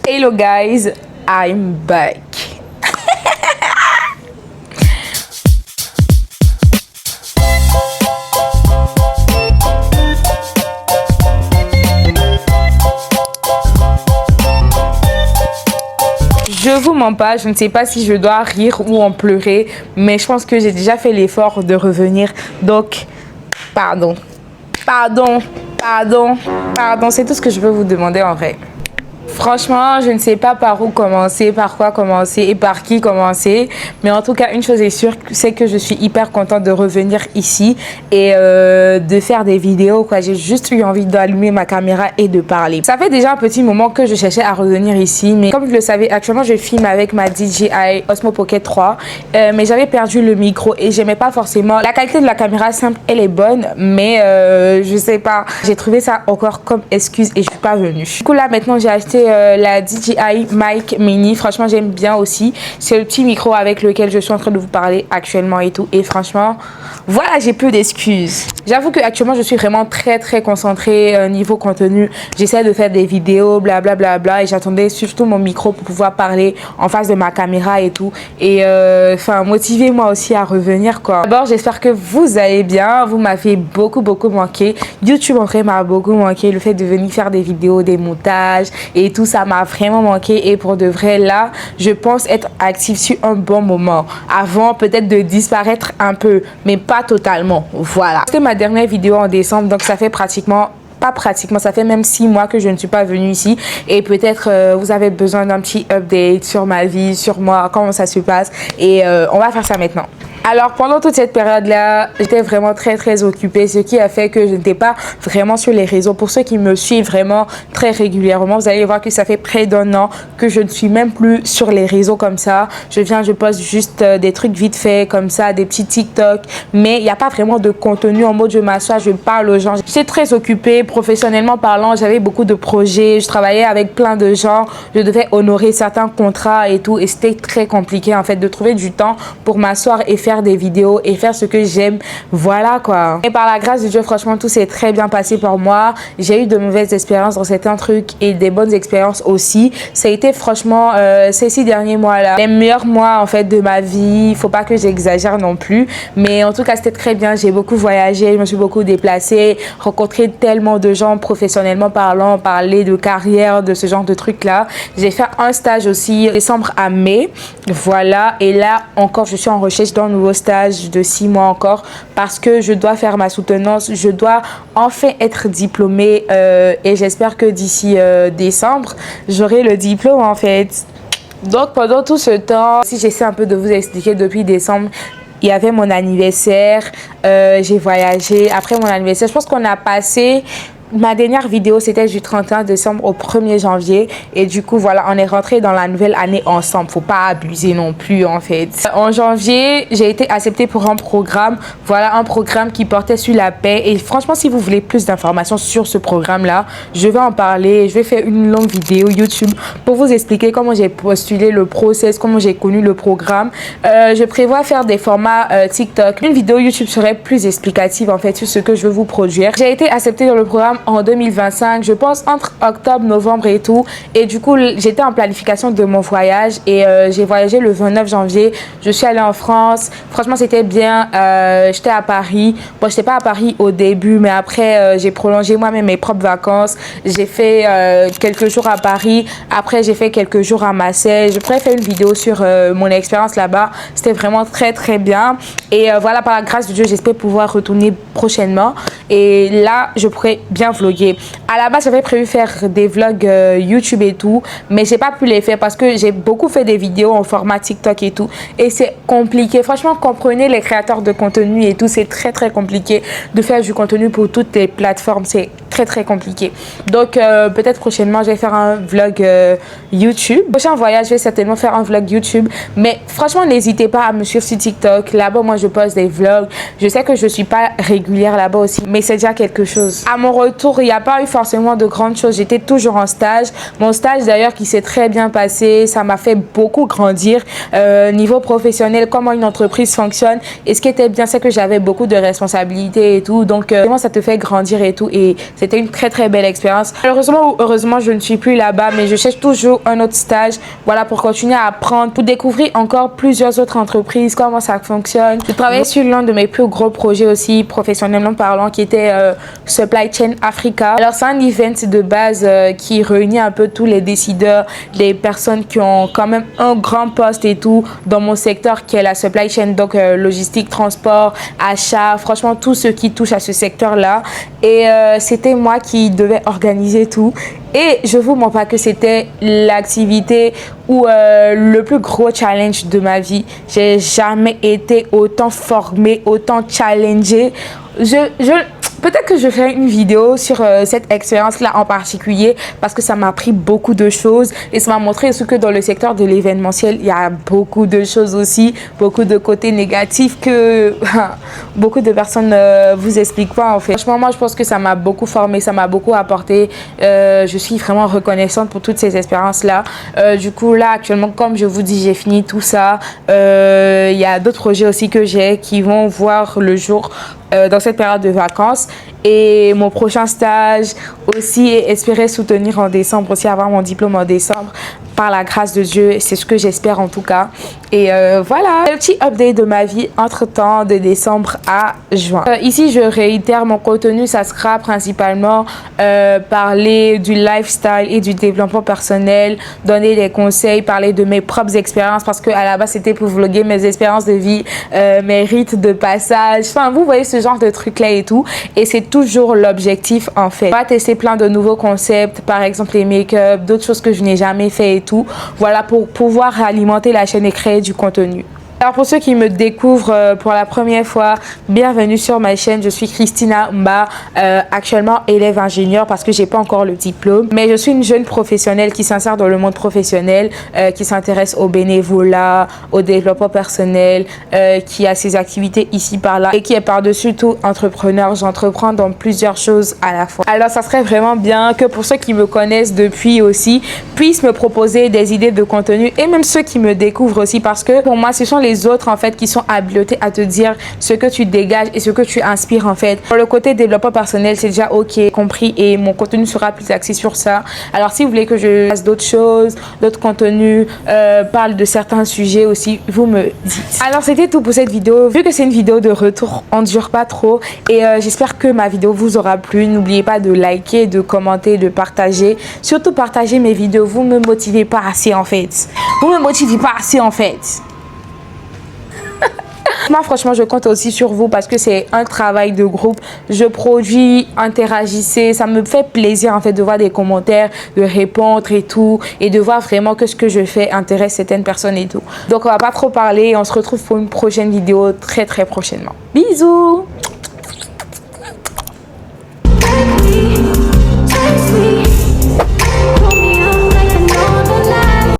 Hello guys, I'm back. Je vous mens pas, je ne sais pas si je dois rire ou en pleurer, mais je pense que j'ai déjà fait l'effort de revenir, donc pardon, c'est tout ce que je veux vous demander en vrai. Franchement, je ne sais pas par où commencer, par quoi commencer et par qui commencer. Mais en tout cas, une chose est sûre, c'est que je suis hyper contente de revenir ici et de faire des vidéos, quoi. J'ai juste eu envie d'allumer ma caméra et de parler. Ça fait déjà un petit moment que je cherchais à revenir ici. Mais comme vous le savez, actuellement, je filme avec ma DJI Osmo Pocket 3. Mais j'avais perdu le micro et j'aimais pas forcément. La qualité de la caméra simple, elle est bonne. Mais je sais pas. J'ai trouvé ça encore comme excuse et je suis pas venue. Du coup, là, maintenant, j'ai acheté la DJI Mic Mini. Franchement, j'aime bien aussi. C'est le petit micro avec lequel je suis en train de vous parler actuellement et tout. Et franchement, voilà, j'ai peu d'excuses. J'avoue que actuellement, je suis vraiment très concentrée niveau contenu. J'essaie de faire des vidéos, blablabla. Et j'attendais surtout mon micro pour pouvoir parler en face de ma caméra et tout. Et enfin, motivez-moi aussi à revenir, quoi. D'abord, j'espère que vous allez bien. Vous m'avez beaucoup manqué. YouTube, en vrai, m'a beaucoup manqué. Le fait de venir faire des vidéos, des montages et tout ça m'a vraiment manqué. Et pour de vrai, là, je pense être active sur un bon moment. Avant, peut-être de disparaître un peu, mais pas totalement. Voilà. C'était ma dernière vidéo en décembre, donc ça fait ça fait même 6 mois que je ne suis pas venue ici et peut-être vous avez besoin d'un petit update sur ma vie, sur moi, comment ça se passe et on va faire ça maintenant. Alors pendant toute cette période-là, j'étais vraiment très occupée, ce qui a fait que je n'étais pas vraiment sur les réseaux. Pour ceux qui me suivent vraiment très régulièrement, vous allez voir que ça fait près d'1 an que je ne suis même plus sur les réseaux comme ça. Je poste juste des trucs vite fait comme ça, des petits TikTok, mais il n'y a pas vraiment de contenu en mode je m'assois, je parle aux gens. J'étais très occupée, professionnellement parlant, j'avais beaucoup de projets, je travaillais avec plein de gens, je devais honorer certains contrats et tout et c'était très compliqué en fait de trouver du temps pour m'asseoir et faire des vidéos et faire ce que j'aime, voilà quoi. Et par la grâce de Dieu, franchement, tout s'est très bien passé pour moi. J'ai eu de mauvaises expériences dans certains trucs et des bonnes expériences aussi. Ça a été franchement ces 6 derniers mois-là les meilleurs mois en fait de ma vie. Faut pas que j'exagère non plus, mais en tout cas, c'était très bien. J'ai beaucoup voyagé, je me suis beaucoup déplacée, rencontré tellement de gens professionnellement parlant, parler de carrière, de ce genre de trucs là. J'ai fait un stage aussi décembre à mai, voilà. Et là encore, je suis en recherche d'un nouveau stage de 6 mois encore parce que je dois faire ma soutenance, je dois enfin être diplômée et j'espère que d'ici décembre j'aurai le diplôme en fait. Donc pendant tout ce temps, si j'essaie un peu de vous expliquer, depuis décembre il y avait mon anniversaire, j'ai voyagé. Après mon anniversaire, je pense qu'on a passé... Ma dernière vidéo, c'était du 31 décembre au 1er janvier. Et du coup, voilà, on est rentré dans la nouvelle année ensemble. Faut pas abuser non plus, en fait. En janvier, j'ai été acceptée pour un programme. Voilà, un programme qui portait sur la paix. Et franchement, si vous voulez plus d'informations sur ce programme-là, je vais en parler. Je vais faire une longue vidéo YouTube pour vous expliquer comment j'ai postulé le process, comment j'ai connu le programme. Je prévois faire des formats TikTok. Une vidéo YouTube serait plus explicative, en fait, sur ce que je veux vous produire. J'ai été acceptée dans le programme en 2025, je pense entre octobre, novembre et tout. Et du coup, j'étais en planification de mon voyage et j'ai voyagé le 29 janvier. Je suis allée en France. Franchement, c'était bien. J'étais à Paris. Bon, j'étais pas à Paris au début, mais après, j'ai prolongé moi-même mes propres vacances. J'ai fait quelques jours à Paris. Après, j'ai fait quelques jours à Marseille. Je pourrais faire une vidéo sur mon expérience là-bas. C'était vraiment très bien. Et voilà, par la grâce de Dieu, j'espère pouvoir retourner prochainement. Et là, je pourrais bien vlogger. À la base, j'avais prévu faire des vlogs YouTube et tout, mais j'ai pas pu les faire parce que j'ai beaucoup fait des vidéos en format TikTok et tout, et c'est compliqué. Franchement, comprenez les créateurs de contenu et tout, c'est très compliqué de faire du contenu pour toutes les plateformes. C'est très compliqué. Donc peut-être prochainement je vais faire un vlog YouTube. Prochain voyage, je vais certainement faire un vlog YouTube, mais franchement n'hésitez pas à me suivre sur TikTok. Là-bas moi je poste des vlogs. Je sais que je suis pas régulière là-bas aussi, mais c'est déjà quelque chose. À mon retour retour, il n'y a pas eu forcément de grandes choses. J'étais toujours en stage. Mon stage d'ailleurs qui s'est très bien passé, ça m'a fait beaucoup grandir niveau professionnel, comment une entreprise fonctionne. Et ce qui était bien, c'est que j'avais beaucoup de responsabilités et tout. Donc vraiment, ça te fait grandir et tout. Et c'était une très très belle expérience. Malheureusement ou heureusement, je ne suis plus là-bas, mais je cherche toujours un autre stage. Voilà, pour continuer à apprendre, pour découvrir encore plusieurs autres entreprises, comment ça fonctionne. Je travaillais sur l'un de mes plus gros projets aussi, professionnellement parlant, qui était Supply Chain Africa. Alors, c'est un event de base qui réunit un peu tous les décideurs, les personnes qui ont quand même un grand poste et tout dans mon secteur qui est la supply chain, donc logistique, transport, achat, franchement, tout ce qui touche à ce secteur-là. Et c'était moi qui devais organiser tout. Et je vous mens pas que c'était l'activité ou le plus gros challenge de ma vie. J'ai jamais été autant formée, autant challengée. Peut-être que je ferai une vidéo sur cette expérience-là en particulier parce que ça m'a appris beaucoup de choses et ça m'a montré aussi que dans le secteur de l'événementiel, il y a beaucoup de choses aussi, beaucoup de côtés négatifs que beaucoup de personnes ne vous expliquent pas en fait. Franchement, moi, je pense que ça m'a beaucoup formé, ça m'a beaucoup apporté. Je suis vraiment reconnaissante pour toutes ces expériences-là. Du coup, là, actuellement, comme je vous dis, j'ai fini tout ça. Il y a d'autres projets aussi que j'ai qui vont voir le jour dans cette période de vacances et mon prochain stage aussi est espérer soutenir en décembre, aussi avoir mon diplôme en décembre par la grâce de Dieu, c'est ce que j'espère en tout cas. Et voilà, un petit update de ma vie entre temps de décembre à juin. Ici je réitère mon contenu, ça sera principalement parler du lifestyle et du développement personnel, donner des conseils, parler de mes propres expériences parce que à la base c'était pour vlogger mes expériences de vie, mes rites de passage, enfin vous voyez ce genre de trucs là et tout, et c'est toujours l'objectif en fait. On va tester plein de nouveaux concepts, par exemple les make-up, d'autres choses que je n'ai jamais fait et tout, voilà, pour pouvoir alimenter la chaîne et créer du contenu. Alors pour ceux qui me découvrent pour la première fois, bienvenue sur ma chaîne. Je suis Christina Mba, actuellement élève ingénieur parce que j'ai pas encore le diplôme. Mais je suis une jeune professionnelle qui s'insère dans le monde professionnel, qui s'intéresse au bénévolat, au développement personnel, qui a ses activités ici par là et qui est par-dessus tout entrepreneur. J'entreprends dans plusieurs choses à la fois. Alors ça serait vraiment bien que pour ceux qui me connaissent depuis aussi, puissent me proposer des idées de contenu et même ceux qui me découvrent aussi parce que pour moi ce sont les autres en fait qui sont habilités à te dire ce que tu dégages et ce que tu inspires en fait. Pour le côté développement personnel, c'est déjà ok, compris, et mon contenu sera plus axé sur ça. Alors si vous voulez que je fasse d'autres choses, d'autres contenus, parle de certains sujets aussi, vous me dites. Alors c'était tout pour cette vidéo. Vu que c'est une vidéo de retour, on ne dure pas trop et j'espère que ma vidéo vous aura plu. N'oubliez pas de liker, de commenter, de partager. Surtout partagez mes vidéos, vous me motivez pas assez en fait. Vous me motivez pas assez en fait. Moi franchement je compte aussi sur vous parce que c'est un travail de groupe, je produis, interagissez, ça me fait plaisir en fait de voir des commentaires, de répondre et tout et de voir vraiment que ce que je fais intéresse certaines personnes et tout. Donc on va pas trop parler, on se retrouve pour une prochaine vidéo très prochainement. Bisous.